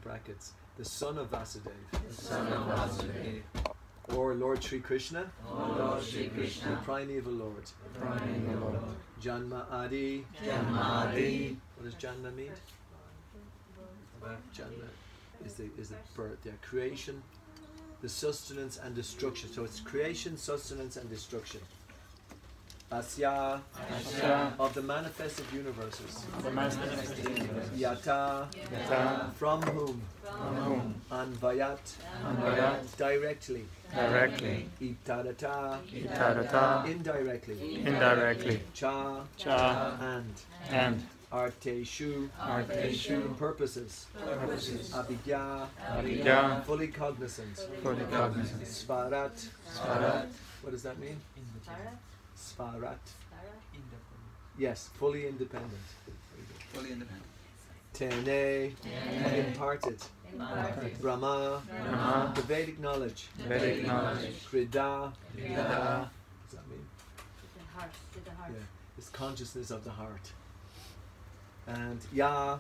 brackets, the son of Vasudeva. The son of Vasudeva. Or Lord Sri Krishna. O Lord Sri Krishna. The primeval Lord. The primeval Lord. Janma Adi. Janma Adi. What does Janma mean? Janma is the birth. Yeah, creation, the sustenance and destruction. So it's creation, sustenance and destruction. Asya, of the manifested universes. Yata, from whom? Anvayat, directly. Itarata, indirectly. Cha, and. Arteshu, purposes. Abhigya, fully cognizant. Svarat, what does that mean? Svarat. Yes, fully independent. Tene, imparted. Brahma, the Vedic knowledge. Krida, what does that mean? Yeah, it's consciousness of the heart. And Ya,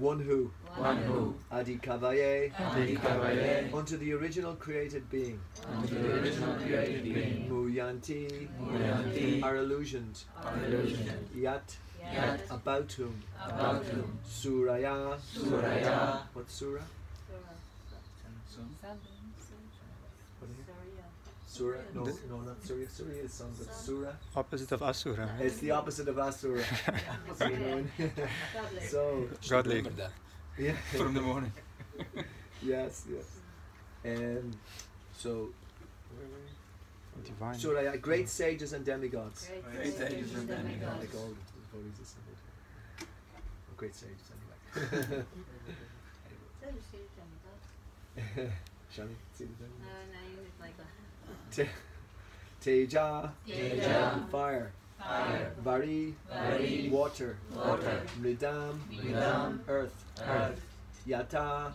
one who. Adikavaye, unto the original created being. Muyanti, are illusioned. Yat, about whom. Suraya, what Sura? Sura? No, not Surya. Surya is some, but Sura. Opposite of Asura. It's the opposite of Asura. So godly. Yeah. From the morning. Yes. So Divine. Suraya, great sages and demigods. Great sages and demigods. Like all the devotees assembled. Great sages anyway. Shani, see the Teja, fire. Vari, water. Mridam, earth. Yata,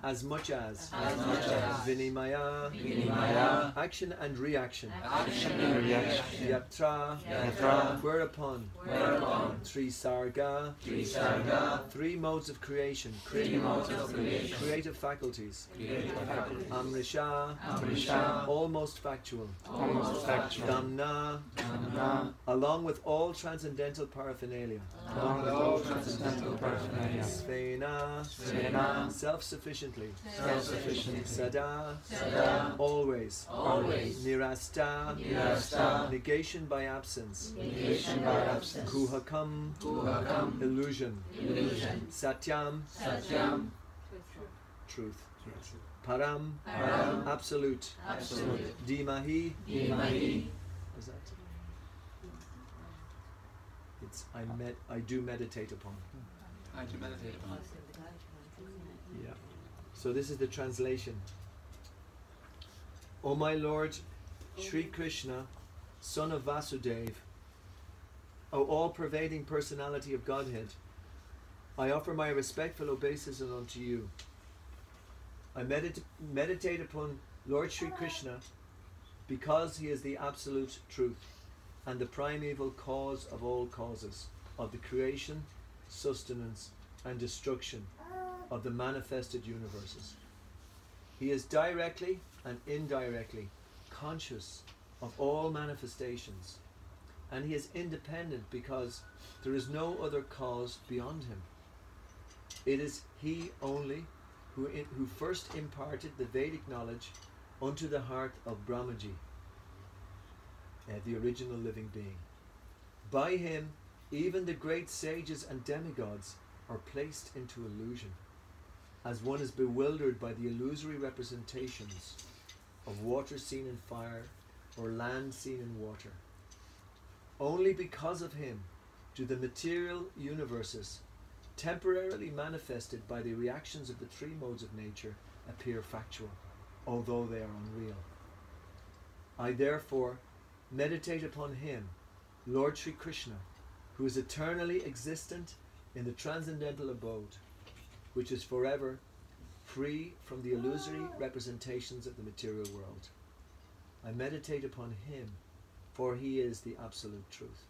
as much as. Vinimaya, action and reaction. Yatra, whereupon. Trisarga, three modes of creation. Creative faculties. Amrisha, almost factual. Damna, along with all transcendental paraphernalia. Svena, self-sufficiently. Sada, always. Nirasta, negation by absence. Kuhakam, illusion. Satyam, truth. Param, absolute. Dimahi, what is that? It's I do meditate upon. Yeah. So this is the translation. O my Lord, Sri Krishna, son of Vasudeva, O all-pervading personality of Godhead, I offer my respectful obeisance unto you. I meditate upon Lord Sri Krishna because he is the absolute truth and the primeval cause of all causes, of the creation, sustenance and destruction of the manifested universes. He is directly and indirectly conscious of all manifestations, and he is independent because there is no other cause beyond him. It is he only who first imparted the Vedic knowledge unto the heart of Brahmaji, the original living being. By him, even the great sages and demigods are placed into illusion, as one is bewildered by the illusory representations of water seen in fire or land seen in water. Only because of him do the material universes, temporarily manifested by the reactions of the three modes of nature, appear factual, although they are unreal. I therefore meditate upon him, Lord Sri Krishna, who is eternally existent in the transcendental abode, which is forever free from the illusory representations of the material world. I meditate upon him, for he is the absolute truth.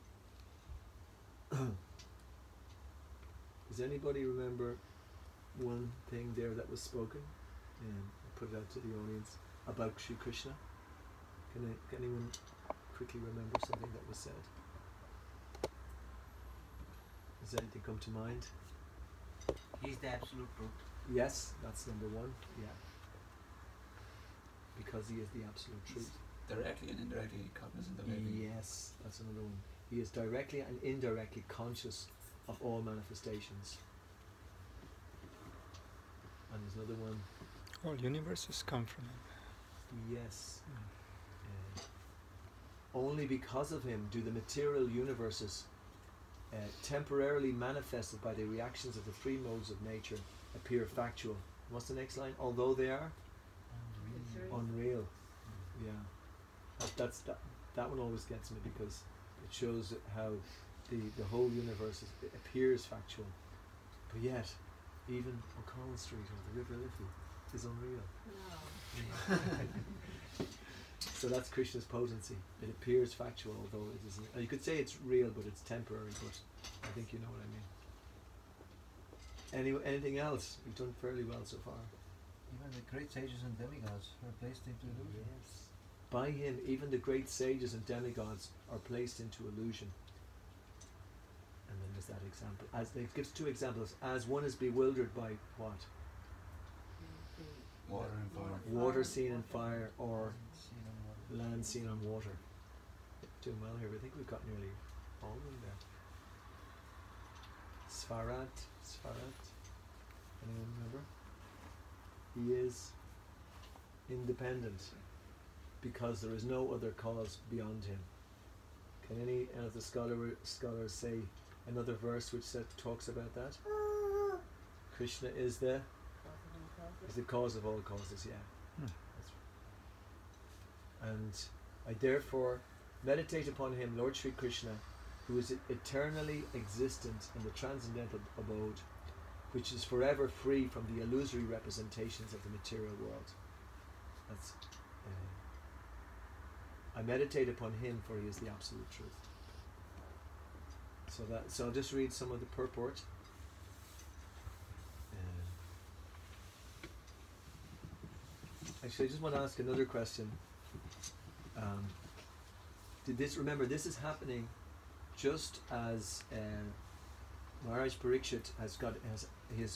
Does anybody remember one thing there that was spoken, and I put it out to the audience about Sri Krishna. Can anyone quickly remember something that was said? Does anything come to mind? He's the absolute truth. Yes, that's number one. Yeah. Because he is the absolute truth. Directly and indirectly cognizant of everything. Yes, that's another one. He is directly and indirectly conscious of all manifestations. And there's another one. All universes come from him. Yes. Only because of him do the material universes temporarily manifested by the reactions of the three modes of nature appear factual. What's the next line? Although they are unreal. Yeah. That one always gets me because it shows how the whole universe it appears factual, but yet even O'Connell Street or the River Liffey is unreal. No. So that's Krishna's potency. It appears factual, although it isn't. You could say it's real, but it's temporary. But I think you know what I mean. Anything else? We've done fairly well so far. Even the great sages and demigods are placed into illusion. Yes. By him, even the great sages and demigods are placed into illusion. And then there's that example. As it gives two examples. As one is bewildered by what? Water and fire. Water seen in fire, or Seen on water. land seen on water. Doing well here. I think we've got nearly all of them there. Svarat. Anyone remember? He is independent because there is no other cause beyond him. Can any of the scholars say another verse which talks about that? Krishna is the cause of all causes, yeah. That's right. And I therefore meditate upon him, Lord Sri Krishna, who is eternally existent in the transcendental abode, which is forever free from the illusory representations of the material world. That's I meditate upon him, for he is the absolute truth. So I'll just read some of the purport. Actually, I just want to ask another question. Remember, this is happening just as Maharaj Parikshit has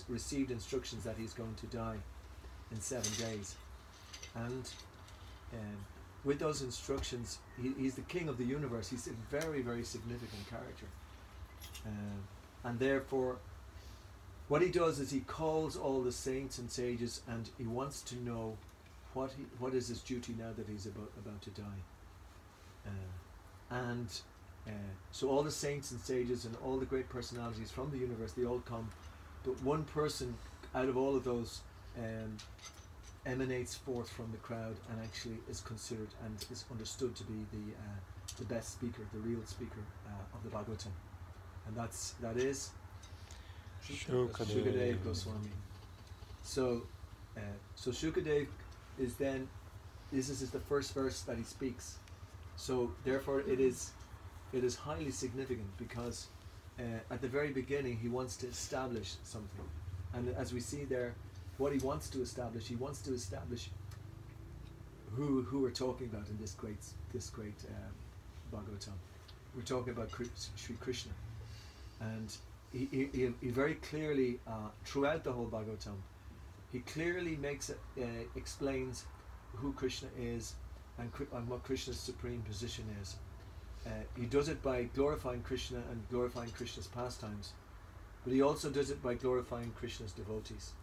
received instructions that he's going to die in 7 days, and with those instructions, he's the king of the universe. He's a very, very significant character, and therefore, what he does is he calls all the saints and sages, and he wants to know what is his duty now that he's about to die. So all the saints and sages and all the great personalities from the universe, they all come, but one person out of all of those emanates forth from the crowd and actually is considered and is understood to be the best speaker, the real speaker of the Bhagavatam, and that is Shukadev Goswami. So Shukadev is then, this is the first verse that he speaks. So therefore it is highly significant because at the very beginning he wants to establish something, and as we see there, what he wants to establish who we're talking about in this great Bhagavatam. We're talking about Sri Krishna, and he very clearly throughout the whole Bhagavatam, he clearly explains who Krishna is and what Krishna's supreme position is. He does it by glorifying Krishna and glorifying Krishna's pastimes, but he also does it by glorifying Krishna's devotees.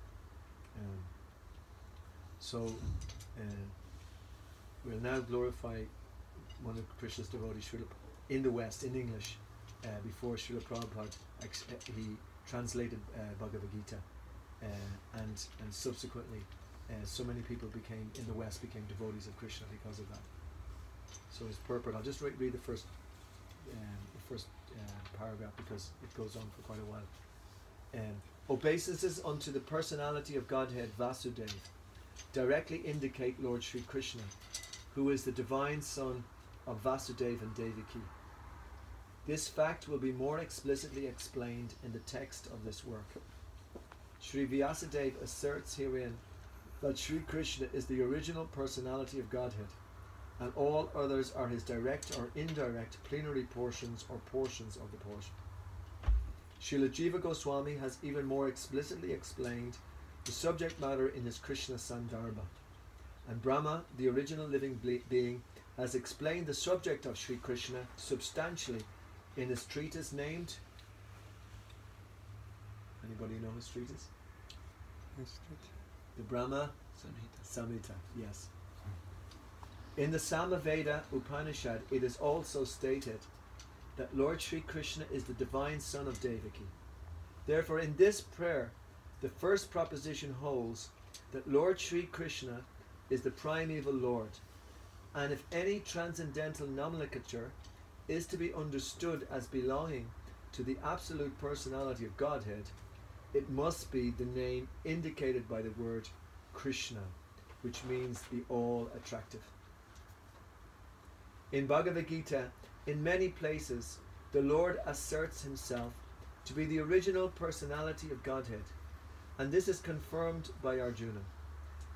We'll now glorify one of Krishna's devotees in the West, in English, before Srila Prabhupada he translated Bhagavad Gita, and subsequently so many people in the West became devotees of Krishna because of that. So his purport, I'll just read the first paragraph because it goes on for quite a while. Obeisances unto the personality of Godhead Vasudeva directly indicate Lord Sri Krishna, who is the divine son of Vasudeva and Devaki. This fact will be more explicitly explained in the text of this work. Sri Vyasadeva asserts herein that Sri Krishna is the original personality of Godhead, and all others are his direct or indirect plenary portions or portions of the portion. Srila Jiva Goswami has even more explicitly explained the subject matter in his Krishna Sandarbha, and Brahma, the original living being, has explained the subject of Sri Krishna substantially in his treatise named. Anybody know his treatise? The Brahma Samhita, yes. In the Samaveda Upanishad, it is also stated that Lord Sri Krishna is the divine son of Devaki. Therefore, in this prayer, the first proposition holds that Lord Sri Krishna is the primeval Lord, and if any transcendental nomenclature is to be understood as belonging to the absolute personality of Godhead, it must be the name indicated by the word Krishna, which means the all-attractive. In Bhagavad Gita, in many places, the Lord asserts himself to be the original personality of Godhead, and this is confirmed by Arjuna,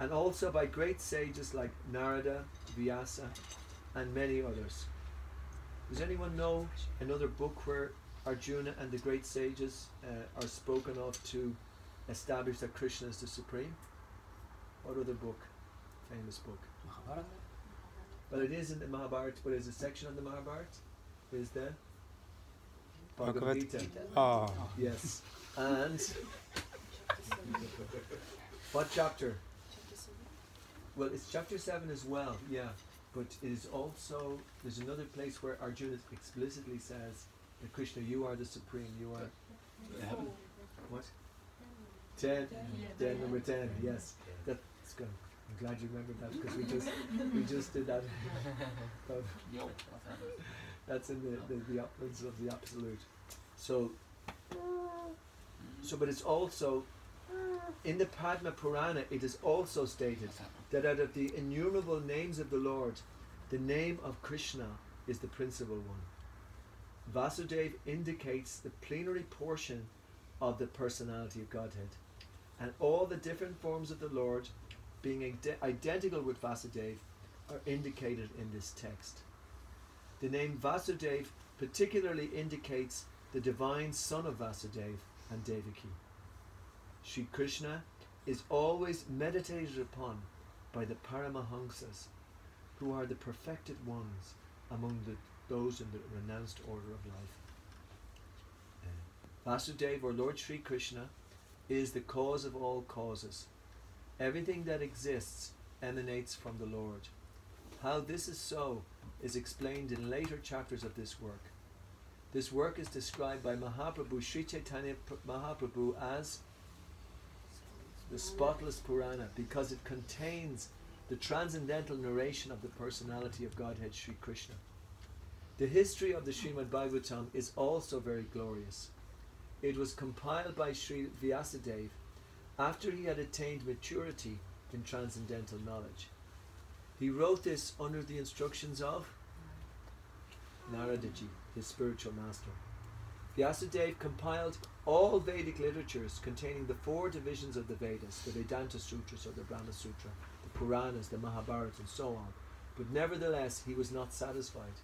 and also by great sages like Narada, Vyasa, and many others. Does anyone know another book where Arjuna and the great sages are spoken of to establish that Krishna is the supreme? What other book? Famous book. Mahabharata? Well, it is in the Mahabharata, but there's a section on the Mahabharata. Is there? Bhagavad Bhagavad Gita. Oh, Yes. And what chapter? Well, it's chapter 7 as well, yeah. But it is also, there's another place where Arjuna explicitly says that Krishna, you are the supreme, you are. What? 10. 10, number 10, yes. That's good. I'm glad you remembered that because we just did that. But that's in the upwards of the absolute. So, but it's also in the Padma Purana. It is also stated that out of the innumerable names of the Lord, the name of Krishna is the principal one. Vasudeva indicates the plenary portion of the personality of Godhead, and all the different forms of the Lord, being identical with Vasudeva, are indicated in this text. The name Vasudeva particularly indicates the divine son of Vasudeva and Devaki. Sri Krishna is always meditated upon by the Paramahamsas, who are the perfected ones among those in the renounced order of life. Vasudeva, or Lord Sri Krishna, is the cause of all causes. Everything that exists emanates from the Lord. How this is so is explained in later chapters of this work. This work is described by Mahaprabhu, Sri Chaitanya Mahaprabhu, as the spotless Purana, because it contains the transcendental narration of the personality of Godhead Sri Krishna. The history of the Srimad Bhagavatam is also very glorious. It was compiled by Sri Vyasadeva after he had attained maturity in transcendental knowledge. He wrote this under the instructions of Naradaji, his spiritual master. Vyasadeva compiled all Vedic literatures containing the 4 divisions of the Vedas, the Vedanta Sutras or the Brahma Sutra, the Puranas, the Mahabharata, and so on. But nevertheless, he was not satisfied.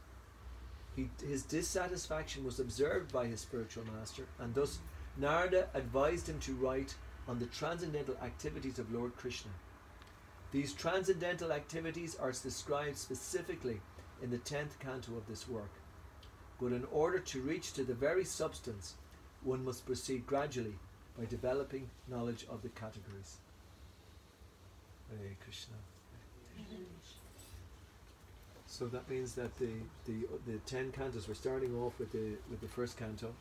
His dissatisfaction was observed by his spiritual master, and thus Narada advised him to write on the transcendental activities of Lord Krishna. These transcendental activities are described specifically in the 10th canto of this work. But in order to reach to the very substance, one must proceed gradually by developing knowledge of the categories. Hare Krishna. So that means that the 10 cantos, we're starting off with the first canto,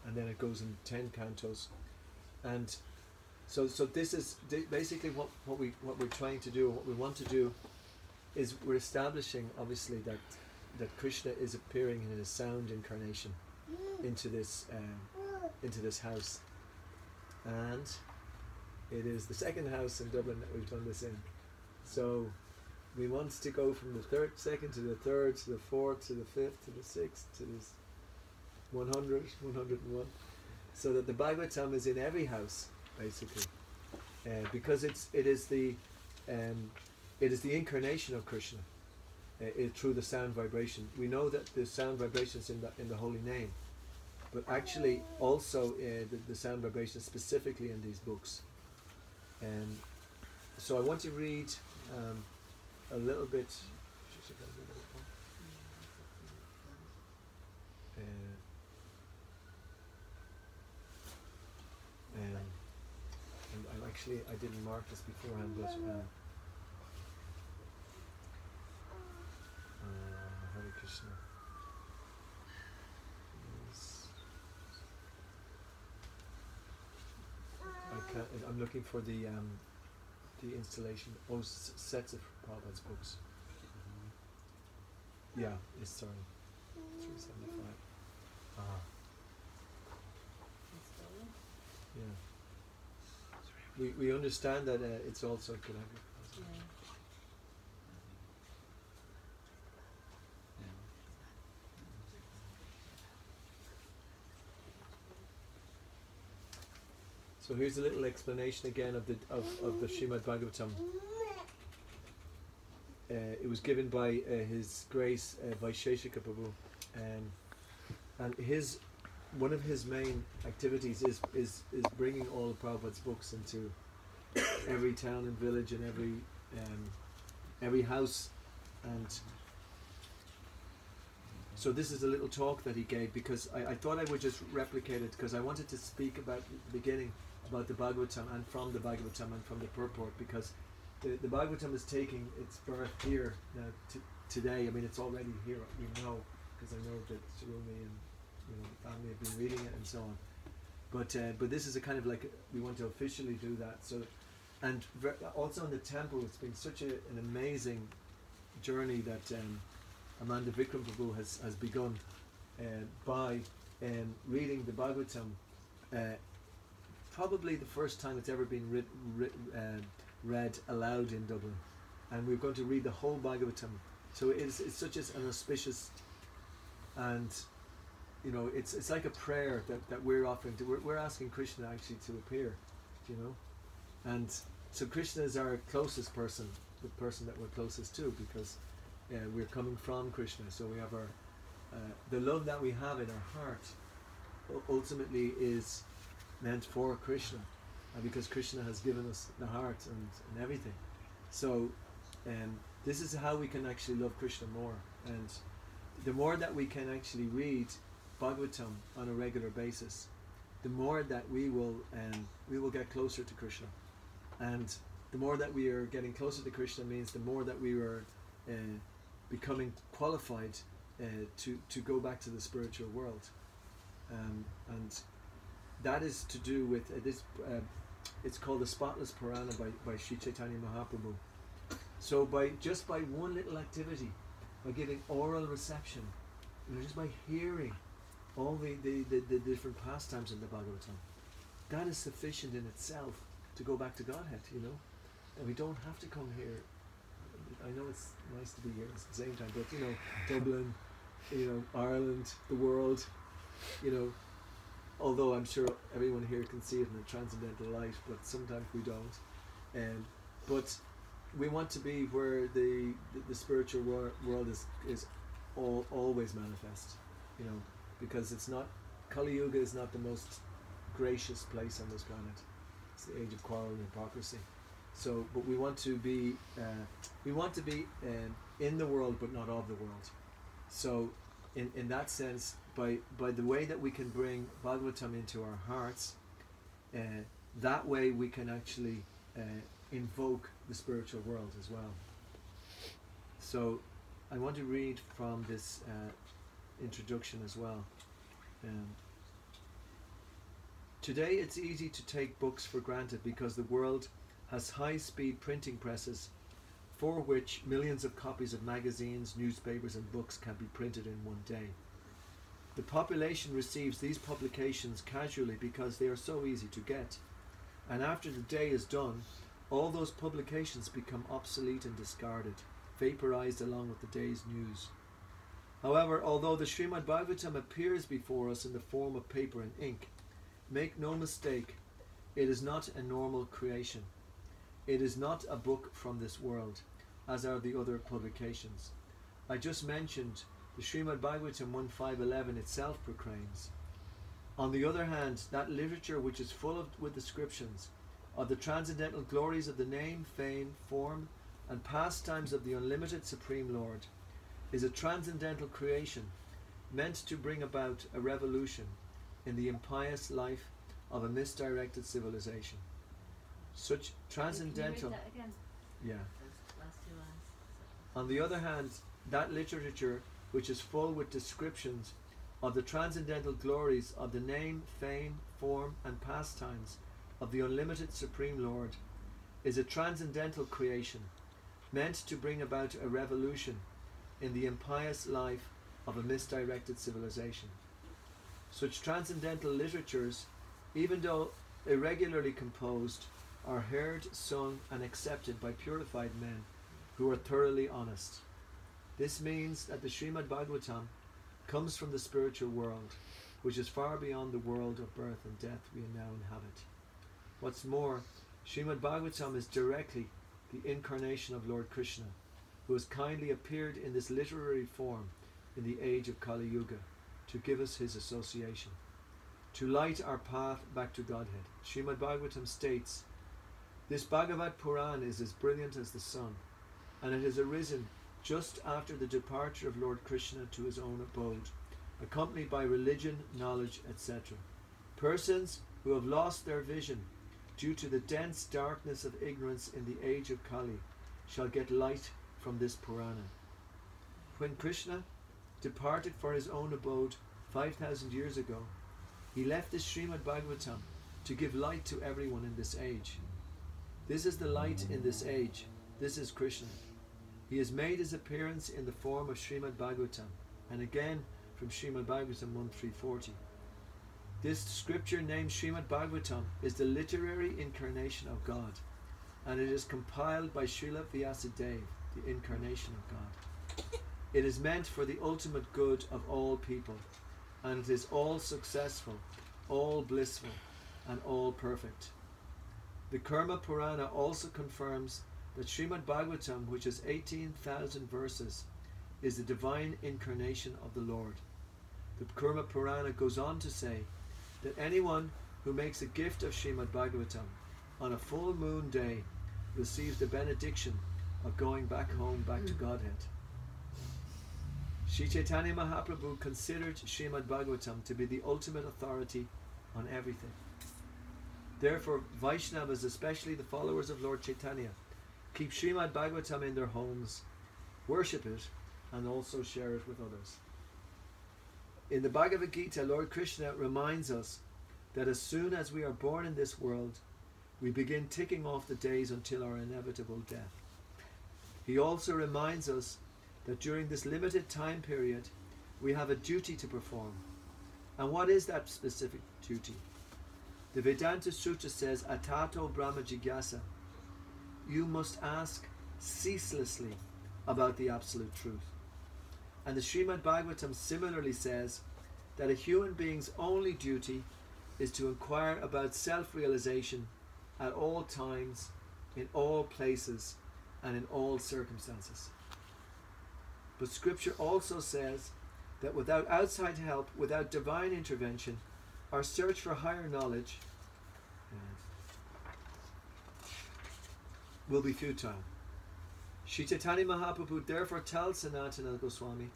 and then it goes in 10 cantos, and so this is basically what we're trying to do. What we want to do is we're establishing obviously that Krishna is appearing in a sound incarnation into this house, and it is the second house in Dublin that we've done this in. So we want to go from the second to the third to the fourth to the fifth to the sixth to this 100, 101. So that the Bhagavatam is in every house, basically, because it is the incarnation of Krishna through the sound vibration. We know that the sound vibration is in the holy name, but actually also the sound vibration specifically in these books. So I want to read a little bit. And I didn't mark this beforehand, but Hare Krishna. Yes. I'm looking for the installation. Oh, sets of Prabhupada's books. Yeah, it's sorry. 375. Yeah. We understand that it's also connected. So here's a little explanation again of the Srimad Bhagavatam. It was given by His Grace Vaisheshika Prabhu, and one of his main activities is bringing all of Prabhupada's books into every town and village and every house. And so this is a little talk that he gave, because I thought I would just replicate it, because I wanted to speak about the beginning, about the Bhagavatam, and from the Bhagavatam and from the purport, because the Bhagavatam is taking its birth here now today. I mean, it's already here, we know, because I know that Sarumi and the family have been reading it and so on. But this is a kind of like, we want to officially do that. So, and also in the temple, it's been such an amazing journey that Amanda Vikram Prabhu has begun by reading the Bhagavatam. Probably the first time it's ever been read aloud in Dublin, and we're going to read the whole Bhagavatam. So it's such an auspicious, and it's like a prayer that we're offering to. We're asking Krishna actually to appear, and so Krishna is our closest person, the person that we're closest to, because we're coming from Krishna. So we have our the love that we have in our heart ultimately is meant for Krishna, because Krishna has given us the heart and everything. So this is how we can actually love Krishna more, and the more that we can actually read Bhagavatam on a regular basis, the more that we will get closer to Krishna. And the more that we are getting closer to Krishna means the more that we are becoming qualified to go back to the spiritual world. And that is to do with this. It's called the Spotless Purana by Sri Chaitanya Mahaprabhu. So by one little activity, by giving oral reception, just by hearing all the different pastimes in the Bhagavatam, that is sufficient in itself to go back to Godhead, and we don't have to come here. I know it's nice to be here at the same time, but Dublin, Ireland, the world, although I'm sure everyone here can see it in a transcendental light, but sometimes we don't. But we want to be where the spiritual world is always manifest, because it's not, Kali Yuga is not the most gracious place on this planet. It's the age of quarrel and hypocrisy. So, but we want to be in the world, but not of the world. So, in that sense, by the way that we can bring Bhagavatam into our hearts, that way we can actually invoke the spiritual world as well. So, I want to read from this introduction as well. Today it's easy to take books for granted because the world has high-speed printing presses for which millions of copies of magazines, newspapers and books can be printed in one day. The population receives these publications casually because they are so easy to get, and after the day is done, all those publications become obsolete and discarded, vaporized along with the day's news. However, although the Srimad Bhagavatam appears before us in the form of paper and ink, make no mistake, it is not a normal creation. It is not a book from this world, as are the other publications. I just mentioned the Srimad Bhagavatam 1.5.11 itself proclaims, on the other hand, that literature which is full with descriptions of the transcendental glories of the name, fame, form, and pastimes of the unlimited Supreme Lord is a transcendental creation meant to bring about a revolution in the impious life of a misdirected civilization. Such transcendental... Can you read that again? Yeah. Those last two lines. On the other hand, that literature which is full with descriptions of the transcendental glories of the name, fame, form, and pastimes of the unlimited Supreme Lord is a transcendental creation meant to bring about a revolution in the impious life of a misdirected civilization. Such transcendental literatures, even though irregularly composed, are heard, sung, and accepted by purified men who are thoroughly honest. This means that the Srimad Bhagavatam comes from the spiritual world, which is far beyond the world of birth and death we now inhabit. What's more, Srimad Bhagavatam is directly the incarnation of Lord Krishna, who has kindly appeared in this literary form in the age of Kali Yuga to give us his association, to light our path back to Godhead. Srimad Bhagavatam states, this Bhagavad Puran is as brilliant as the sun, and it has arisen just after the departure of Lord Krishna to his own abode, accompanied by religion, knowledge, etc. Persons who have lost their vision due to the dense darkness of ignorance in the age of Kali shall get light from this Purana. When Krishna departed for his own abode 5,000 years ago, he left this Srimad Bhagavatam to give light to everyone in this age. This is the light in this age. This is Krishna. He has made his appearance in the form of Srimad Bhagavatam, and again from Srimad Bhagavatam 1.3.40. This scripture named Srimad Bhagavatam is the literary incarnation of God, and it is compiled by Srila Vyasadeva, the incarnation of God. It is meant for the ultimate good of all people, and it is all successful, all blissful, and all perfect. The Karma Purana also confirms that Srimad Bhagavatam, which has 18,000 verses, is the divine incarnation of the Lord. The Karma Purana goes on to say that anyone who makes a gift of Srimad Bhagavatam on a full moon day receives the benediction of going back home, back to Godhead. Sri Chaitanya Mahaprabhu considered Srimad Bhagavatam to be the ultimate authority on everything. Therefore, Vaishnavas, especially the followers of Lord Chaitanya, keep Srimad Bhagavatam in their homes, worship it, and also share it with others. In the Bhagavad Gita, Lord Krishna reminds us that as soon as we are born in this world, we begin ticking off the days until our inevitable death. He also reminds us that during this limited time period, we have a duty to perform. And what is that specific duty? The Vedanta Sutra says, Atato Brahma Jigyasa. You must ask ceaselessly about the absolute truth. And the Srimad Bhagavatam similarly says that a human being's only duty is to inquire about self-realization at all times, in all places, and in all circumstances. But Scripture also says that without outside help, without divine intervention, our search for higher knowledge will be futile. Sri Chaitanya Mahaprabhu therefore tells Sanatana Goswami,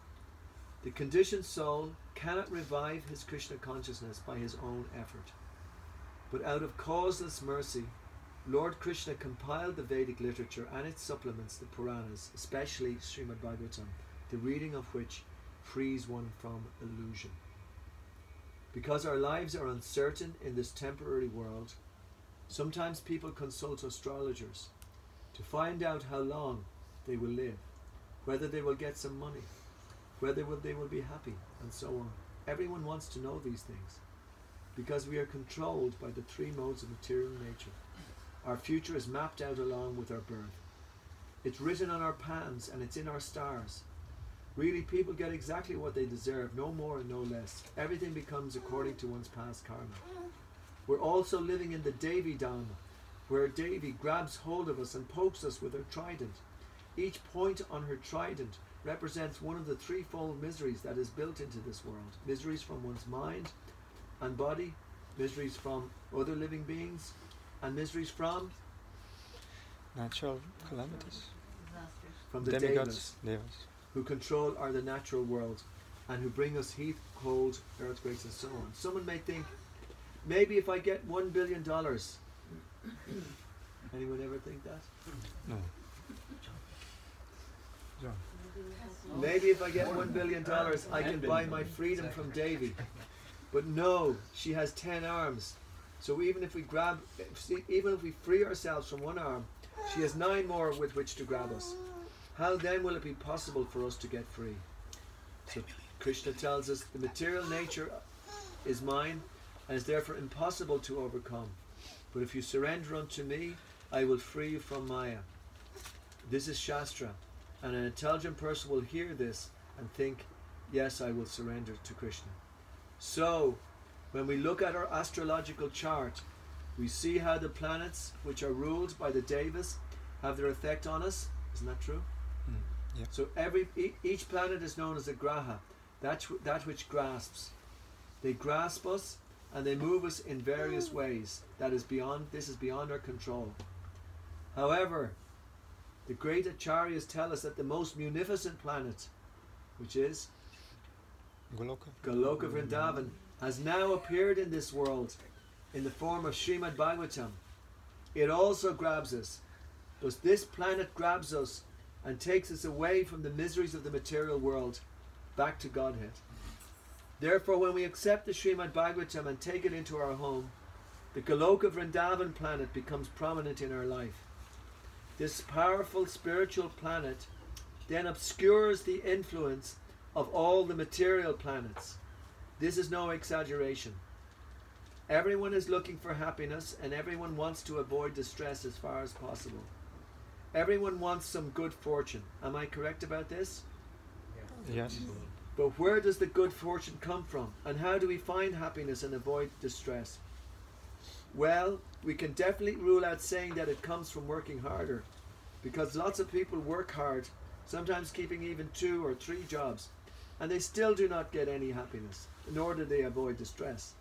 the conditioned soul cannot revive his Krishna consciousness by his own effort. But out of causeless mercy, Lord Krishna compiled the Vedic literature and its supplements, the Puranas, especially Srimad Bhagavatam, the reading of which frees one from illusion. Because our lives are uncertain in this temporary world, sometimes people consult astrologers to find out how long they will live, whether they will get some money, whether they will be happy, and so on. Everyone wants to know these things because we are controlled by the three modes of material nature. Our future is mapped out along with our birth. It's written on our palms and it's in our stars. Really, people get exactly what they deserve, no more and no less. Everything becomes according to one's past karma. We're also living in the Devi Dharma, where Devi grabs hold of us and pokes us with her trident. Each point on her trident represents one of the threefold miseries that is built into this world. Miseries from one's mind and body, miseries from other living beings, and miseries from Natural calamities. Disasters. the Demigods. devas, who control the natural world and who bring us heat, cold, earthquakes, and so on. Someone may think, maybe if I get $1 billion. Anyone ever think that? No. John. Maybe if I get $1 billion, I can buy my freedom from Devi. But no, she has 10 arms. So even if we free ourselves from one arm, she has 9 more with which to grab us. How then will it be possible for us to get free? So Krishna tells us the material nature is mine and is therefore impossible to overcome. But if you surrender unto me, I will free you from Maya. This is Shastra, and an intelligent person will hear this and think, yes, I will surrender to Krishna. So, when we look at our astrological chart, we see how the planets, which are ruled by the Devas, have their effect on us. Isn't that true? Yeah. So each planet is known as a graha, that which grasps. They grasp us and they move us in various ways. This is beyond our control. However, the great acharyas tell us that the most munificent planet, which is Goloka Vrindavan, has now appeared in this world in the form of Srimad Bhagavatam. It also grabs us. Thus this planet grabs us and takes us away from the miseries of the material world back to Godhead. Therefore, when we accept the Srimad Bhagavatam and take it into our home, the Goloka Vrindavan planet becomes prominent in our life. This powerful spiritual planet then obscures the influence of all the material planets. This is no exaggeration. Everyone is looking for happiness and everyone wants to avoid distress as far as possible. Everyone wants some good fortune. Am I correct about this? Yes. But where does the good fortune come from? And how do we find happiness and avoid distress? Well, we can definitely rule out saying that it comes from working harder, because lots of people work hard, sometimes keeping even 2 or 3 jobs, and they still do not get any happiness, nor do they avoid distress.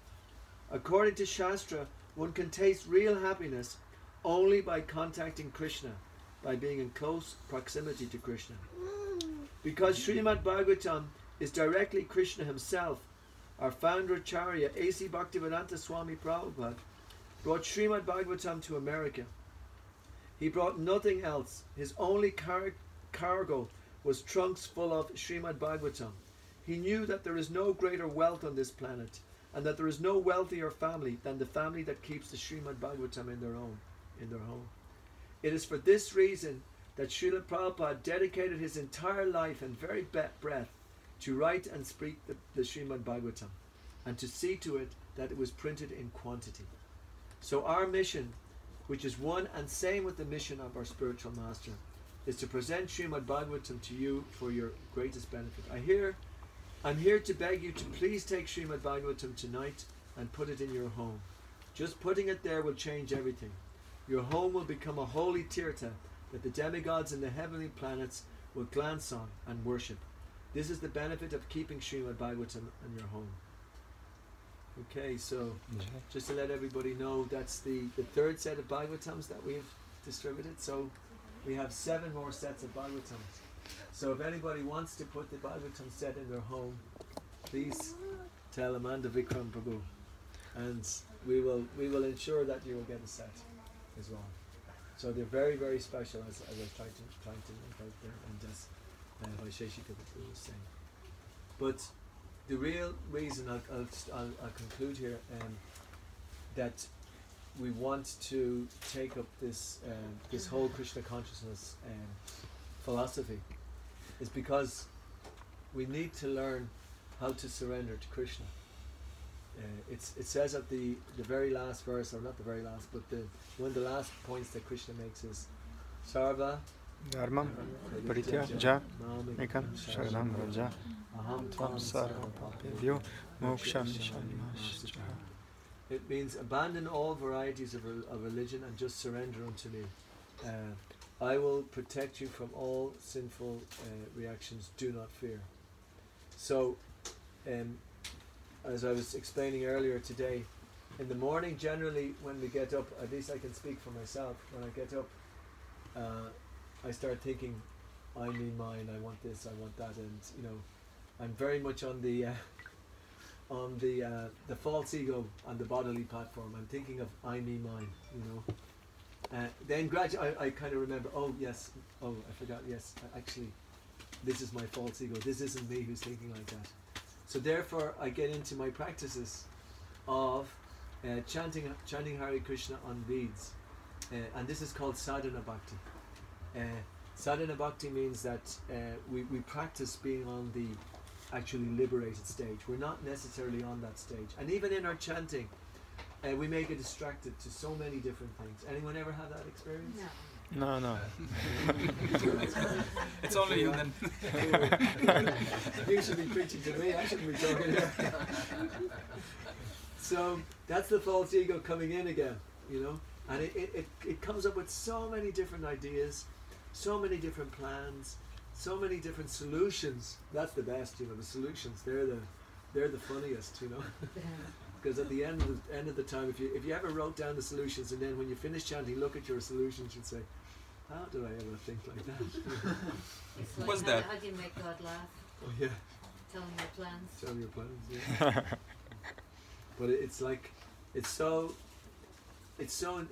According to Shastra, one can taste real happiness only by contacting Krishna, by being in close proximity to Krishna. Because Srimad Bhagavatam is directly Krishna himself, our founder Acharya A.C. Bhaktivedanta Swami Prabhupada brought Srimad Bhagavatam to America. He brought nothing else. His only cargo was trunks full of Srimad Bhagavatam. He knew that there is no greater wealth on this planet, and that there is no wealthier family than the family that keeps the Srimad Bhagavatam in their home. It is for this reason that Srila Prabhupada dedicated his entire life and very breath to write and speak the Srimad Bhagavatam, and to see to it that it was printed in quantity. So our mission, which is one and same with the mission of our spiritual master, is to present Srimad Bhagavatam to you for your greatest benefit. I'm here to beg you to please take Srimad Bhagavatam tonight and put it in your home. Just putting it there will change everything. Your home will become a holy tirtha that the demigods and the heavenly planets will glance on and worship. This is the benefit of keeping Srimad Bhagavatam in your home. Okay, so just to let everybody know, that's the 3rd set of Bhagavatams that we've distributed. So we have 7 more sets of Bhagavatams. So if anybody wants to put the Bhagavatam set in their home, please tell Amanda Vikram Prabhu, and we will ensure that you will get a set as well. So they're very, very special, as I was trying to make out there, and as Vaisheshika Prabhu was saying. But the real reason I'll conclude here, that we want to take up this whole Krishna consciousness philosophy, is because we need to learn how to surrender to Krishna. It says at the very last verse, or not the very last, but one of the last points that Krishna makes is Sarva Dharmam Parityaja Mekam Sharanam Raja Aham Tvam Sarva Papevyo Moksham Nishanimascha. It means abandon all varieties of religion and just surrender unto me. I will protect you from all sinful reactions. Do not fear. So, as I was explaining earlier today, in the morning, generally, when we get up, at least I can speak for myself, when I get up, I start thinking, I need mine, I want this, I want that, and you know, I'm very much on the false ego on the bodily platform. I'm thinking of I, me, mine, you know. Then gradually I kind of remember, oh yes, oh I forgot, yes, actually, this is my false ego, this isn't me who's thinking like that. So therefore I get into my practices of chanting Hare Krishna on beads, and this is called sadhana bhakti. Sadhana bhakti means that we practice being on the actually liberated stage. We're not necessarily on that stage, and even in our chanting, we may get distracted to so many different things. Anyone ever have that experience? No. No. It's only you then. You should be preaching to me, I shouldn't be talking here. So that's the false ego coming in again, you know, and it comes up with so many different ideas, so many different plans, so many different solutions. That's the best, you know, the solutions, they're the funniest, you know. Because at the end of the time, if you ever wrote down the solutions and then when you finish chanting, look at your solutions and say, how did I ever think like that? It's like What's how, that? how do you make God laugh? Oh yeah, Tell him your plans. tell me your plans. Yeah. But it's like it's so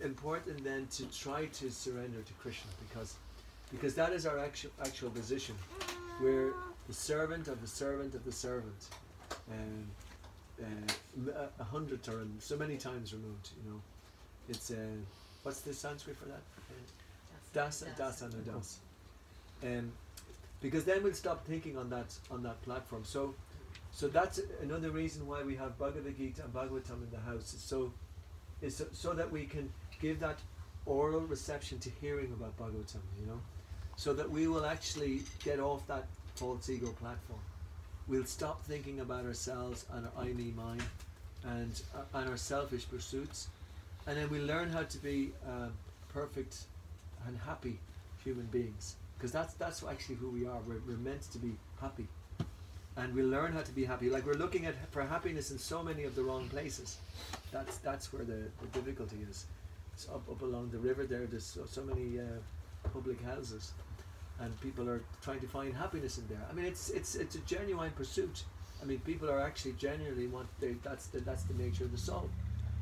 important then to try to surrender to Krishna, because that is our actual position. We're the servant of the servant of the servant, and 100 times, so many times removed. You know, it's what's the Sanskrit for that? Das and das. Because then we'll stop thinking on that platform. So that's another reason why we have Bhagavad Gita and Bhagavatam in the house. Is so that we can give that oral reception to hearing about Bhagavatam, you know, so that we will actually get off that false ego platform. We'll stop thinking about ourselves and our I, me, mine, and our selfish pursuits, and then we learn how to be perfect and happy human beings, because that's actually who we are. We're meant to be happy, and we learn how to be happy. Like we're looking for happiness in so many of the wrong places. That's where the difficulty is. It's up along the river there. There's so many public houses, and people are trying to find happiness in there. I mean, it's a genuine pursuit. I mean, people are actually genuinely that's the nature of the soul.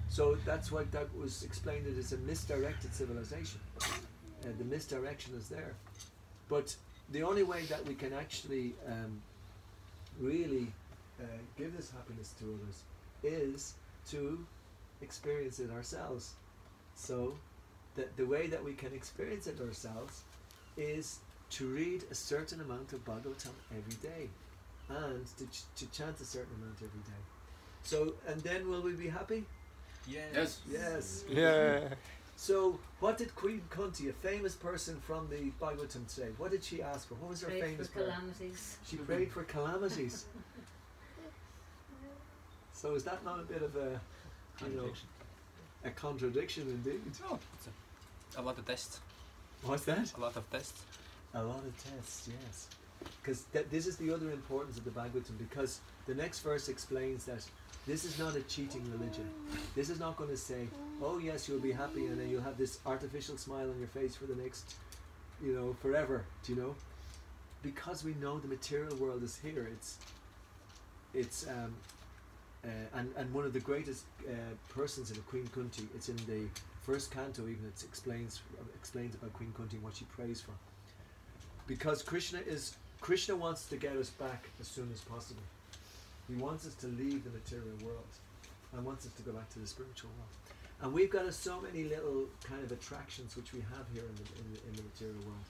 So that's why that was explained that it's a misdirected civilization. The misdirection is there, but the only way that we can actually really give this happiness to others is to experience it ourselves. So the way that we can experience it ourselves is to read a certain amount of Bhagavatam every day, and to chant a certain amount every day. So, and then will we be happy? Yes. Yes. Yeah. So, what did Queen Kunti, a famous person from the Bhagavatam, say? What did she ask for? What was her Prayed famous for prayer? calamities. She prayed for calamities. So is that not a bit of a, you know, a contradiction indeed? No, it's a lot of tests. What's that? A lot of tests. A lot of tests, yes. Because this is the other importance of the Bhagavatam, because the next verse explains that this is not a cheating religion. This is not going to say, oh yes, you'll be happy and then you'll have this artificial smile on your face for the next, you know, forever, do you know? Because we know the material world is here. And one of the greatest persons in the Queen Kunti, it's in the first canto even, it explains about Queen Kunti and what she prays for. Because Krishna wants to get us back as soon as possible. He wants us to leave the material world and wants us to go back to the spiritual world. And we've got so many little kind of attractions which we have here in the material world.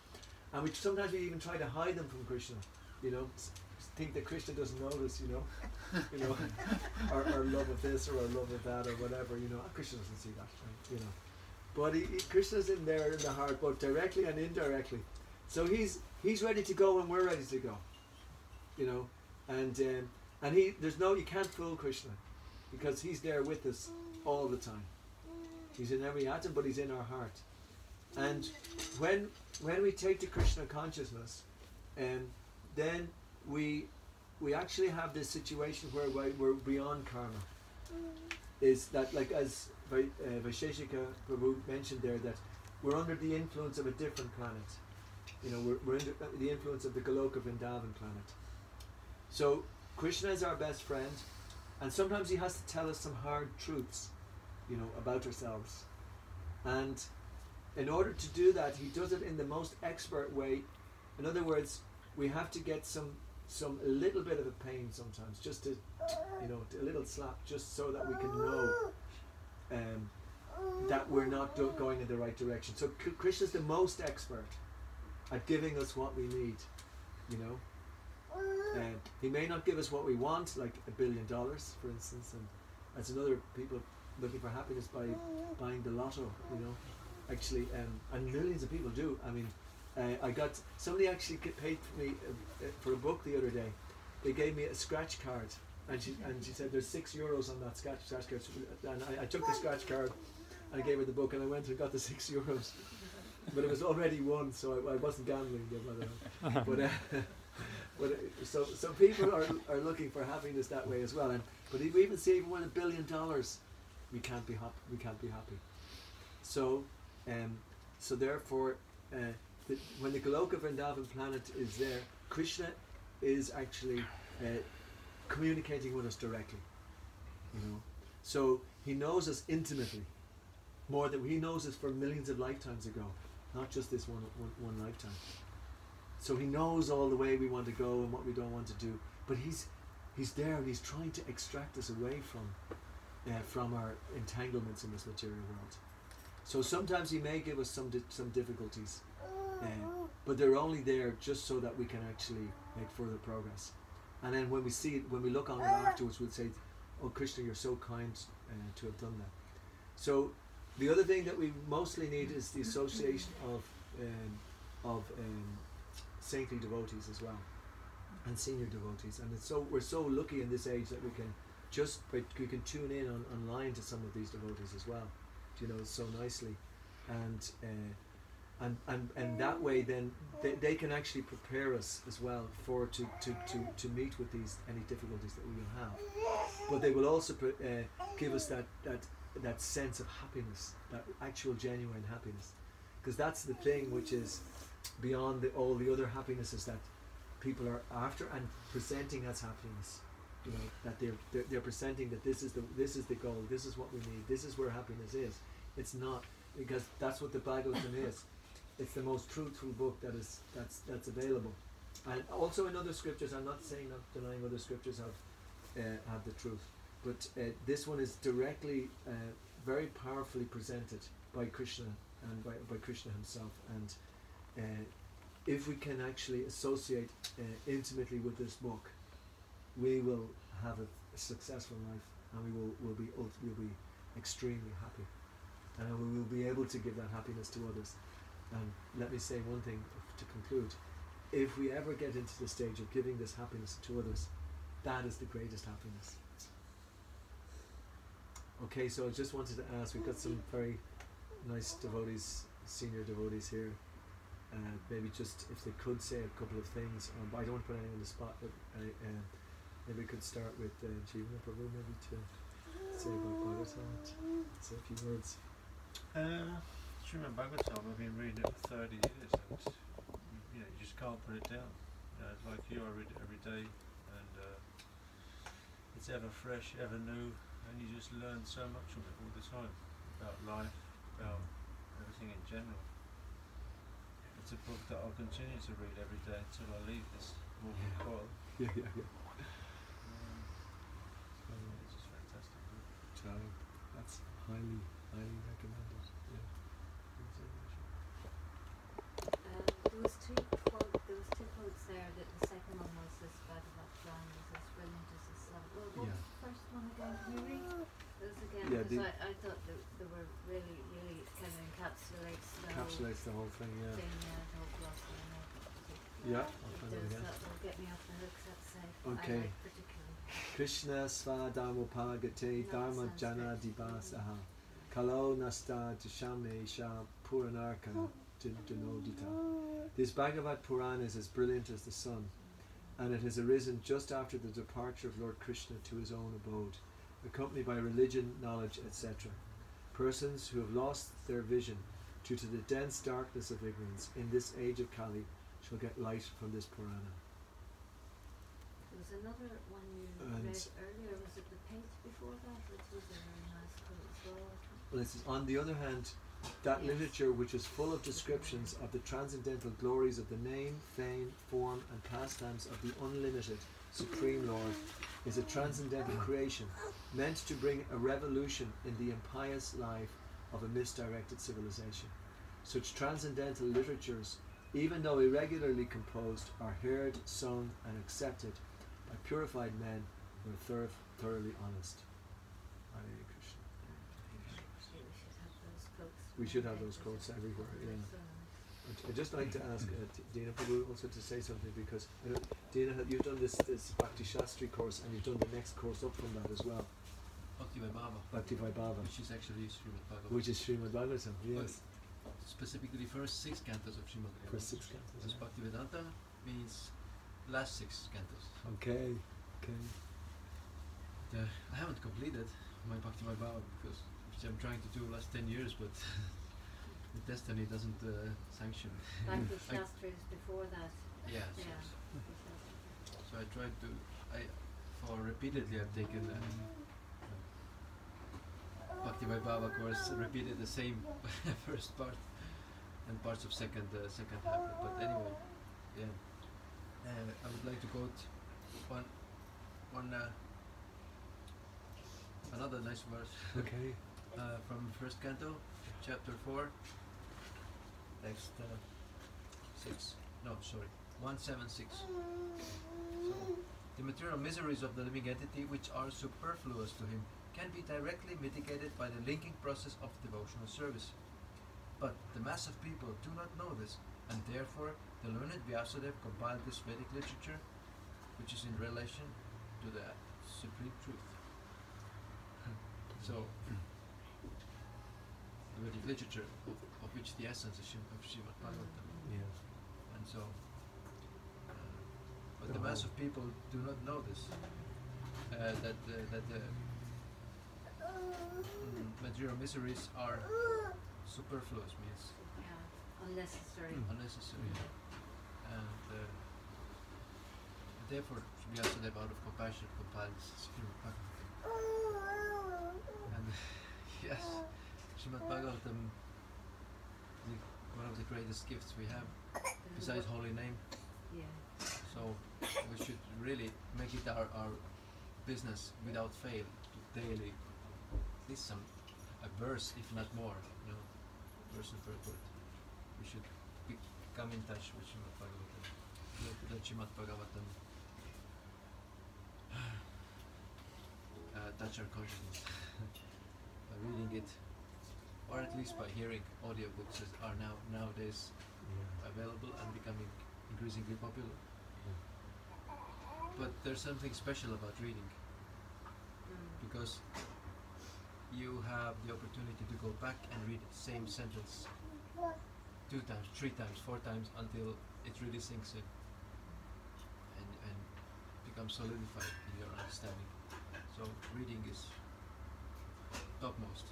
And we sometimes we even try to hide them from Krishna, you know, think that Krishna doesn't notice, you know, our love of this or our love of that or whatever, you know. Krishna doesn't see that, right? You know. But Krishna's in there in the heart, both directly and indirectly. So he's ready to go when we're ready to go, you know. And you can't fool Krishna, because he's there with us all the time. He's in every atom, but he's in our heart. And when we take to Krishna consciousness, then we actually have this situation where we're beyond karma. Is that, like as Vaisheshika Prabhu mentioned there, that we're under the influence of a different planet. You know, we're under the influence of the Goloka Vrindavan planet. So Krishna is our best friend, and sometimes he has to tell us some hard truths, you know, about ourselves. And in order to do that, he does it in the most expert way. In other words, we have to get a little bit of a pain sometimes, just to, you know, a little slap, just so that we can know that we're not going in the right direction. So Krishna's the most expert at giving us what we need, you know. He may not give us what we want, like $1 billion, for instance, and that's another people looking for happiness by buying the lotto, you know. Actually, and millions of people do. I mean, I got somebody actually paid for me for a book the other day. They gave me a scratch card, and she said there's €6 on that scratch card. And I took the scratch card, and I gave her the book, and I went and got the €6, but it was already won, so I wasn't gambling there, by the way. So people are looking for happiness that way as well. But we even see, even with $1 billion, we can't be happy. We can't be happy. So therefore, when the Goloka Vrindavan planet is there, Krishna is actually communicating with us directly. You know, so he knows us intimately, more than he knows us for millions of lifetimes ago, not just this one lifetime. So he knows all the way we want to go and what we don't want to do. But he's there, and he's trying to extract us away from our entanglements in this material world. So sometimes he may give us some difficulties, but they're only there just so that we can actually make further progress. And then when we look on it afterwards, we'll say, "Oh Krishna, you're so kind to have done that." So the other thing that we mostly need is the association of saintly devotees as well, and senior devotees. And we're so lucky in this age that we can tune in online to some of these devotees as well, you know, so nicely, and that way then they can actually prepare us as well to meet with any difficulties that we will have. But they will also give us that sense of happiness, that actual genuine happiness, because that's the thing which is beyond all the other happinesses that people are after and presenting as happiness. You know, that they're presenting that this is the goal, this is what we need, this is where happiness is. It's not, because that's what the Bhagavatam is. It's the most truthful book that's available. And also in other scriptures, I'm not denying other scriptures have the truth, but this one is directly, very powerfully presented by Krishna and by Krishna himself. And if we can actually associate intimately with this book, we will have a successful life, and we'll be extremely happy, and we will be able to give that happiness to others. And let me say one thing to conclude: if we ever get into the stage of giving this happiness to others, that is the greatest happiness. Okay, so I just wanted to ask, we've got some very nice devotees, senior devotees here. Maybe just if they could say a couple of things. I don't want to put anyone on the spot, but maybe we could start with Jeevana Prabhu, maybe to say about Bhagavatam, say a few words. Srimad Bhagavatam, I've been reading it for 30 years, and you just can't put it down. It's like you, I read it every day, and it's ever fresh, ever new, and you just learn so much from it all the time, about life, about everything in general. It's a book that I'll continue to read every day until I leave this mortal coil. Yeah. It's just fantastic book. That's highly recommended. Yeah. There was two quotes there. That the second one was this Bhagavatam is as brilliant as the sun. Well, what was the first one again? Can you read those again? Yeah, Because I thought they were really kind of encapsulates the whole thing. Yeah. the whole philosophy. Yeah. I'll It find it does. again. That will get me off the hook, so to say. Okay. I like particularly. Krishna sva dharmopagate dharma jana divasaha kalo nasta tishame sha puranarka dinodita. This Bhagavad Puran is as brilliant as the sun, and it has arisen just after the departure of Lord Krishna to his own abode, accompanied by religion, knowledge, etc. Persons who have lost their vision due to the dense darkness of ignorance in this age of Kali shall get light from this Purana. There was another one you And read earlier, was it the page before that, which was a very nice quote as well? Well, it's, on the other hand, that Yes. literature which is full of descriptions of the transcendental glories of the name, fame, form and pastimes of the unlimited Supreme Lord is a transcendental creation meant to bring a revolution in the impious life of a misdirected civilization. Such transcendental literatures, even though irregularly composed, are heard, sung and accepted by purified men who are thoroughly honest. Hare Krishna. We should have those We should have those quotes. quotes everywhere, yeah. So nice. I'd just like to ask Dina Prabhu also to say something, because I know, Dina, you've done this Bhakti Shastri course and you've done the next course up from that as well, Bhakti Vaibhava, Bhakti Vaibhava, which is actually Srimad Bhagavatam. which is Srimad Bhagavatam, yes. Specifically first 6 cantos of Srimad Bhagavatam. First 6 cantos. Because Yeah. Bhakti Vedanta means last 6 cantos. Okay, okay. I haven't completed my Bhakti Vaibhava because which I'm trying to do last 10 years, but the destiny doesn't sanction. Bhakti I- Shastri is before that. Yes, Yeah. yes. Bhakti Shastri. So I tried to, for repeatedly I've taken Bhakti Vaibhava course, repeated the same first part and parts of second half. But anyway, yeah. I would like to quote one another nice verse Okay. from first canto, chapter 4, text 6. No, sorry, 176. So, the material miseries of the living entity, which are superfluous to him, can be directly mitigated by the linking process of devotional service. But the mass of people do not know this, and therefore the learned Vyasadeva compiled this Vedic literature, which is in relation to the supreme truth. So, the Vedic literature, of which the essence is of Srimad Bhagavatam. Yes. And so, but the mass of people do not know this, that the material miseries are superfluous, means Yeah. Unnecessary. unnecessary, and therefore Vyasadeva, out of compassion, compiled Srimad Bhagavatam. And yes, Srimad Bhagavatam, one of the greatest gifts we have, besides holy name. Yeah. So we should really make it our business without fail to daily at least a verse, if not more, verse and purport. We should come in touch with Srimad Bhagavatam. Let Srimad Bhagavatam touch our consciousness by reading it, or at least by hearing audiobooks that are nowadays Yeah. available and becoming increasingly popular. But there's something special about reading, because you have the opportunity to go back and read the same sentence 2 times, 3 times, 4 times until it really sinks in and becomes solidified in your understanding. So reading is topmost.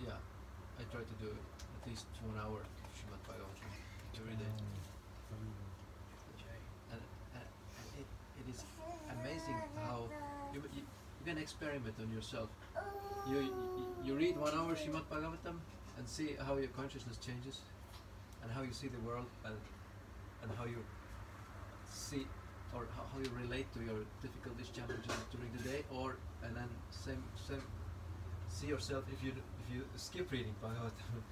Yeah, I try to do at least 1 hour of Srimad Bhagavatam every day. And it is amazing how you can experiment on yourself. You read 1 hour Srimad Bhagavatam and see how your consciousness changes, and how you see the world, and how you see or how you relate to your difficulties, challenges during the day, and then same see yourself if you skip reading Bhagavatam.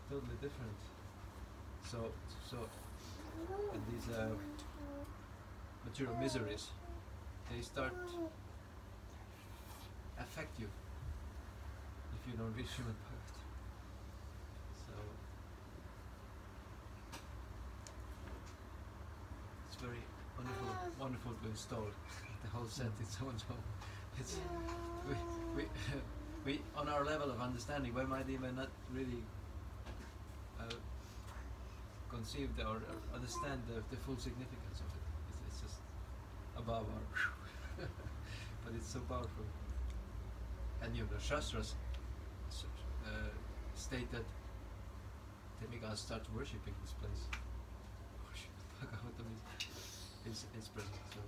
Totally different. So and these material miseries, they start affect you if you don't read Srimad Bhagavatam. So wonderful to install the whole set in someone's home. It's we we on our level of understanding, we might even not really conceive or understand the full significance of it. It's just above our, but it's so powerful. And the Shastras state that demigods start worshipping this place. Bhagavatam is present. So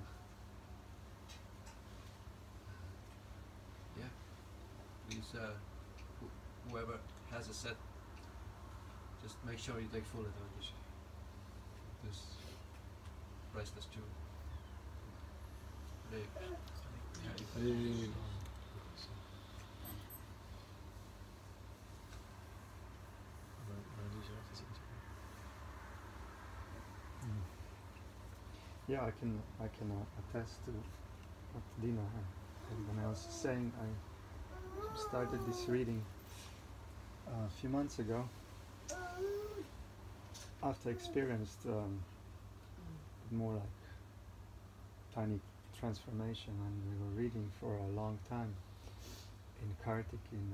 yeah, please, whoever has a set, just make sure you take full advantage. This priceless jewel. Yeah, I can attest to what Dina and everyone else is saying. I started this reading a few months ago after I experienced more like tiny transformation, and we were reading for a long time in Kartik in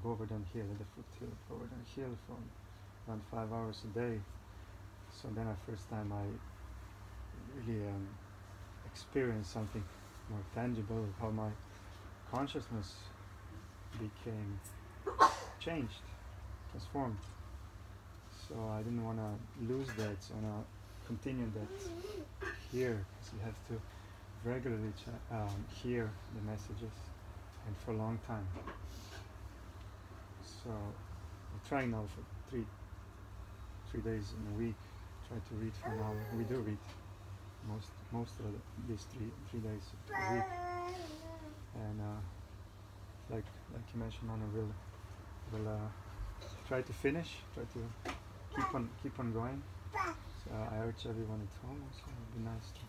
Govardhan Hill, at the foothill of Govardhan Hill, for around 5 hours a day. So then the first time I really experienced something more tangible, how my consciousness became changed, transformed. So I didn't want to lose that, so I want to continue that here, because you have to regularly hear the messages, and for a long time. So I'm trying now for three days in a week, try to read for an hour. We do read most of these three days a week, and like you mentioned, Anna, will try to finish, try to keep on going. So I urge everyone at home also. It would be nice to.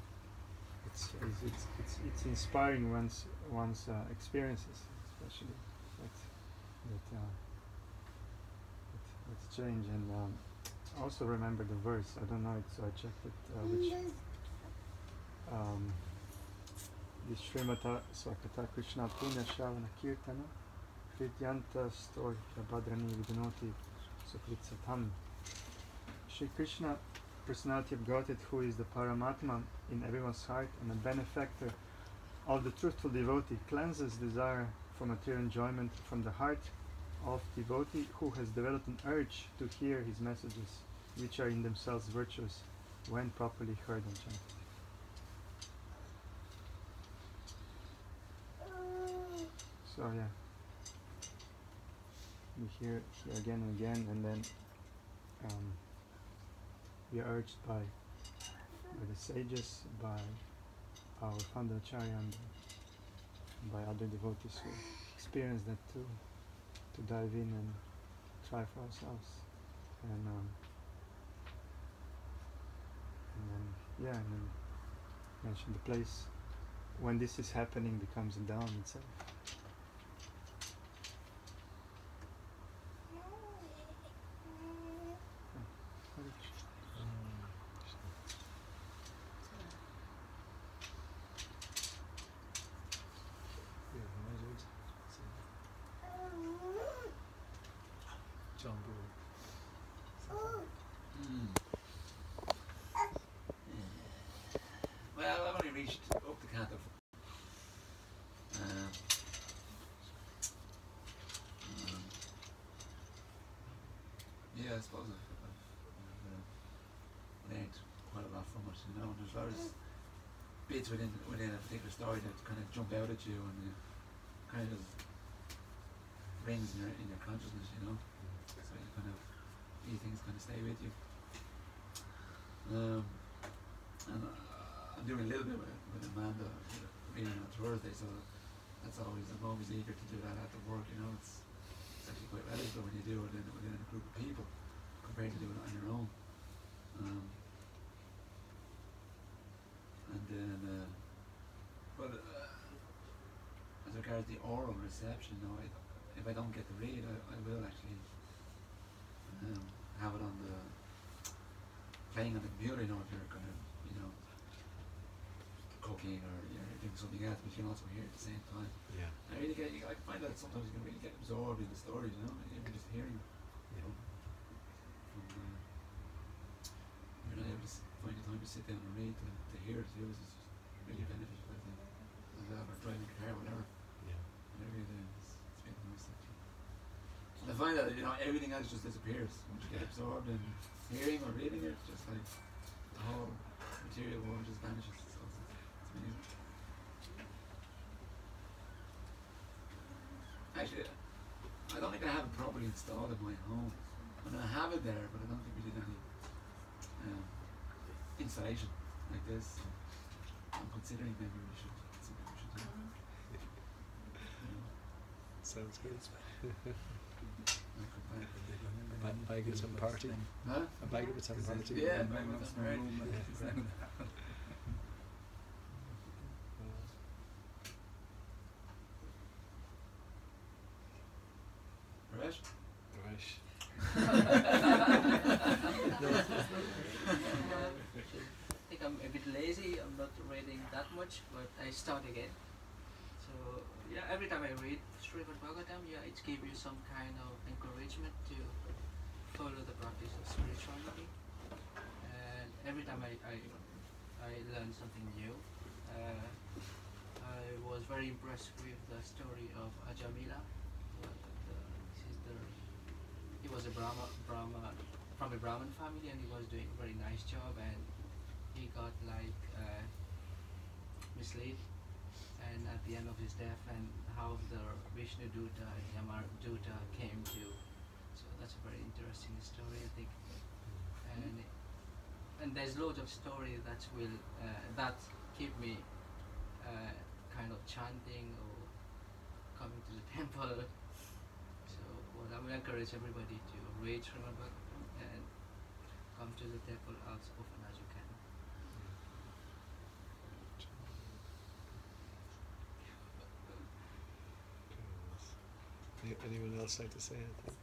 It's inspiring one's experiences, especially that change. And also remember the verse. I don't know it, so I checked it. Which this Srimata Swakata Krishna Punya Shravana Kirtana Hridyanta Storya Bhadrani Vidunoti Sukritsatam. Shri Krishna, personality of Godhead, who is the Paramatma in everyone's heart and a benefactor of the truthful devotee, cleanses desire for material enjoyment from the heart of devotee who has developed an urge to hear his messages, which are in themselves virtuous when properly heard and chanted. So yeah, we hear again and again, and then we are urged by the sages, by our founder Acharya, and by other devotees who experience that to dive in and try for ourselves. And then mention the place when this is happening becomes a Dham itself. Well, I've only reached up the canto. Yeah, I suppose I've learned quite a lot from it, you know. And there's a lot of bits within a particular story that kind of jump out at you, and it kind of rings in your consciousness, you know. So you kind of, these things kind of stay with you. And I'm doing a little bit with Amanda reading on Thursday, so that's always, I'm always eager to do that after work, you know. It's actually quite valuable when you do it within a group of people compared to doing it on your own. And then, as regards the oral reception, you know, if I don't get to read, I will actually have it on the playing on the computer, you know, if you're kind of, you know, cooking or you're doing something else, but you can also hear it at the same time. Yeah. I really get, I find that sometimes you can really get absorbed in the stories, you know, even just hearing. Yeah. You're not able to find the time to sit down and read to hear it. It was just really Yeah. beneficial, I think. Or driving a car, whatever. Yeah. Whatever you do, it's really nice actually. I find that, you know, everything else just disappears once you get absorbed in hearing or reading it. Just like the whole material world just vanishes. So it's amazing. Actually, I don't think I have it properly installed in my home. I mean, I have it there, but I don't think we did any installation like this. So I'm considering maybe we should. It's something we should do. You know, Sounds good. I could buy it. Bhagavatam party. Huh? A Bhagavatam party. Yeah, Bhagavatam that's right. Ramesh? Right. I think I'm a bit lazy. I'm not reading that much, but I start again. So yeah, every time I read Srimad Bhagavatam, yeah, it gives you some kind of encouragement to follow the practice of spirituality. And every time I learn something new. I was very impressed with the story of Ajamila. He was a Brahma from a Brahmin family, and he was doing a very nice job, and he got like misled, and at the end of his death, and how the Vishnu Duta and Yama Duta came to. So that's a very interesting story, I think. And there's loads of stories that will that keep me kind of chanting or coming to the temple. So well, I will encourage everybody to read Srimad Bhagavatam and come to the temple as often as you can. Anyone else like to say anything?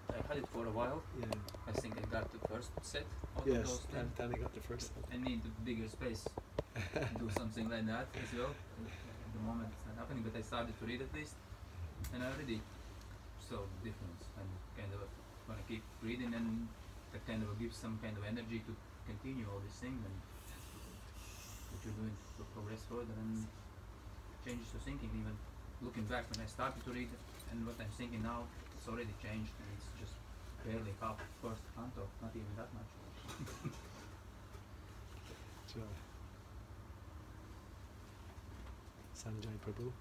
I had it for a while. Yeah. I think I got the first set out of Yes, those 10. Danny got the first one. I need a bigger space to do something like that as well. At the moment it's not happening, but I started to read at least, and I already saw the difference. And kind of want to keep reading, and that kind of gives some kind of energy to continue all these things and what you're doing to progress further and changes to thinking. Even looking back when I started to read and what I'm thinking now, it's already changed, and it's just barely half first canto, not even that much. Joy. Sanjay Prabhu.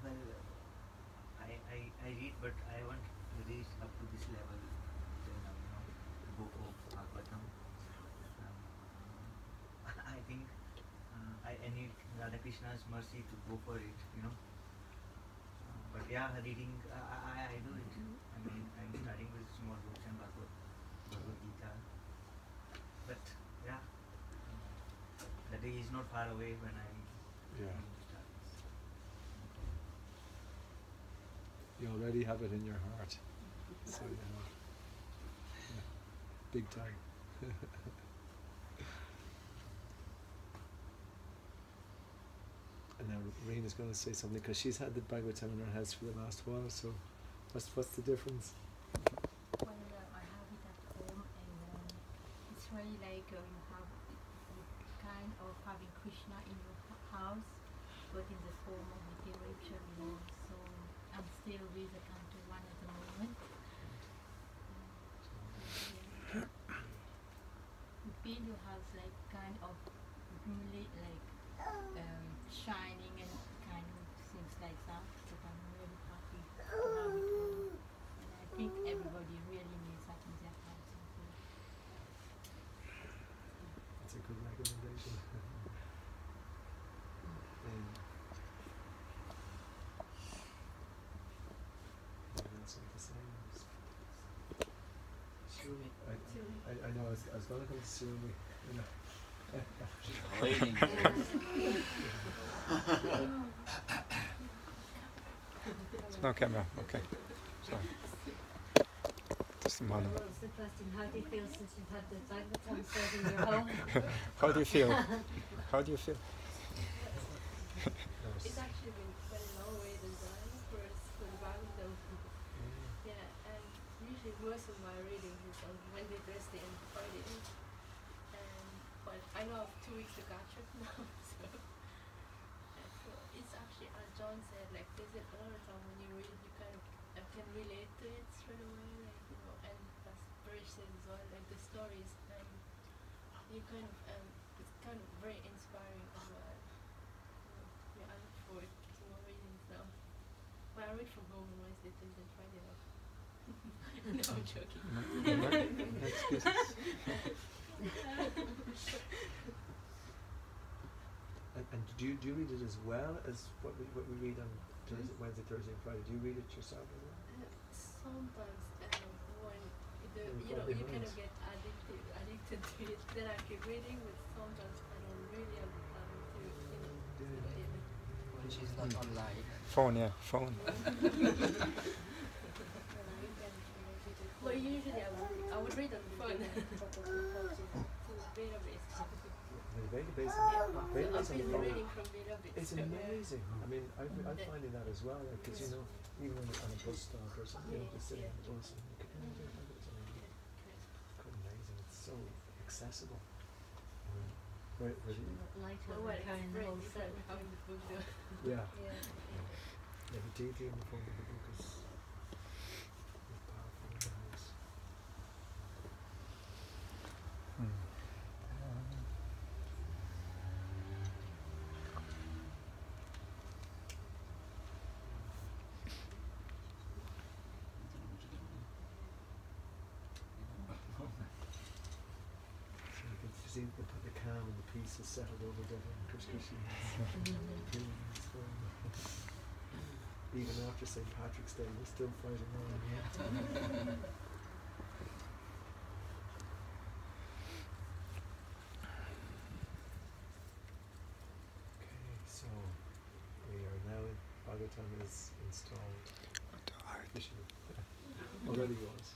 Well, I read, but I haven't reached up to this level till now, you know, to go for Bhagavatam. I think I need Radha Krishna's mercy to go for it, you know. But yeah, reading, I do it. I mean, I'm starting with small books and Bhagavad Gita. But yeah, the day is not far away when I'm Yeah. going to start. You already have it in your heart. So yeah. Big time. And now Rena's going to say something because she's had the Bhagavatam in her house for the last while. So, what's the difference? Well, I have it at home, and it's really like you have kind of having Krishna in your house, but in the form of literature, you know. So I'm still with the Canto 1 at the moment. You feel your house like kind of really like shining and kind of things like that. But I'm really happy to have it home. And I think everybody really needs that in their house. That's a good recommendation. Anyone else like to say? I know. I was going to come to Sumi. You know. Waiting. No camera, okay. Sorry. Just the mother. What was the question? How do you feel since you've had the Bhagavatam said in your home? How do you feel? How do you feel? It's actually been quite a long way design for us for the Bhagavatam. Yeah, and usually most of my reading is on Wednesday, Thursday, and Friday. But I know I have 2 weeks to catch up now, so it's actually, as John said, like there's a lot of time when you read, you kind of can relate to it straight away, like and as Barish said as well, like the stories, you kind of it's kind of very inspiring as well. Yeah, I look forward to more readings now. But I read from home on Wednesday, Thursday, and Friday. No, I'm joking. And do you read it as well as what we read on Thursday, Wednesday, Thursday, and Friday? Do you read it yourself as well? Sometimes when you Friday kind mornings. of get addicted to it, then I keep reading. But sometimes I don't really have the time to When she's not online. Phone, yeah, phone. But usually I would read on the phone. To database. The database, I've database on the been phone. reading from database. It's amazing. I mean, I'm finding that as well. Because even on a bus stop or something, just sitting on the bus and you can it's quite amazing. It's so accessible. Where do you? Lighter Well, than carrying it's the very whole set. different having the book though. Yeah. Yeah. The DD in the front of the book is powerful and nice. So you can see the calm and the peace has settled over the Krishna. Even after St. Patrick's Day, we're still fighting on. Okay, so we are now in Bhagavatam is installed. Officially. Already was.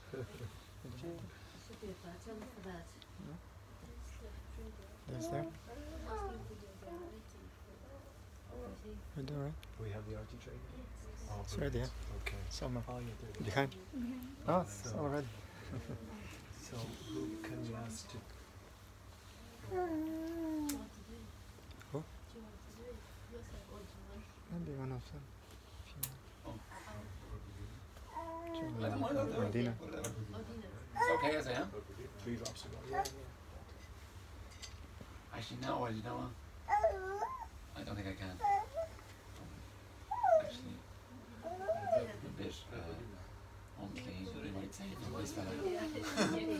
Should be a button for that. That's there? We're doing right? We have the RT training. Oh, It's ready, yeah? okay. Somewhere. Oh, yeah, there it is. Behind? Oh, it's So- already. So who can we ask to? Who? Maybe one of them. I don't mind that. Dina. It's okay as I am. 3 drops ago. Yeah. Actually, no, you know what? I don't think I can. Actually, a bit unclean, we might say, in this fella.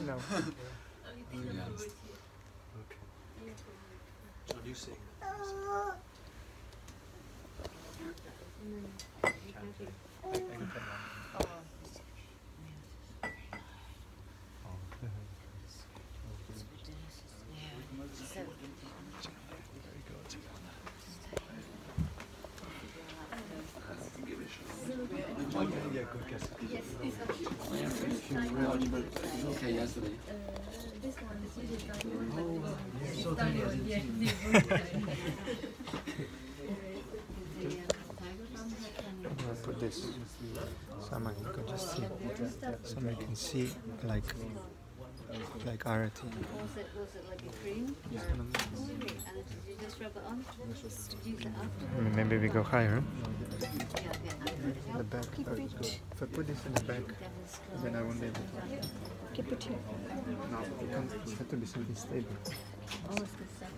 No. To be honest. Okay. John, you sing. Very good. Yeah, good guess. Okay, yesterday. This one is usually I'll put this. Someone you can just see. Someone can see like Arati. Was it like a cream? Just Or, one of these. and did you just rub it on? Did you use it after? Maybe we go higher. Yeah, The back. If I put this in the back, then I won't be able to. Keep it here. No, it has to be something stable. Oh, it's good stuff.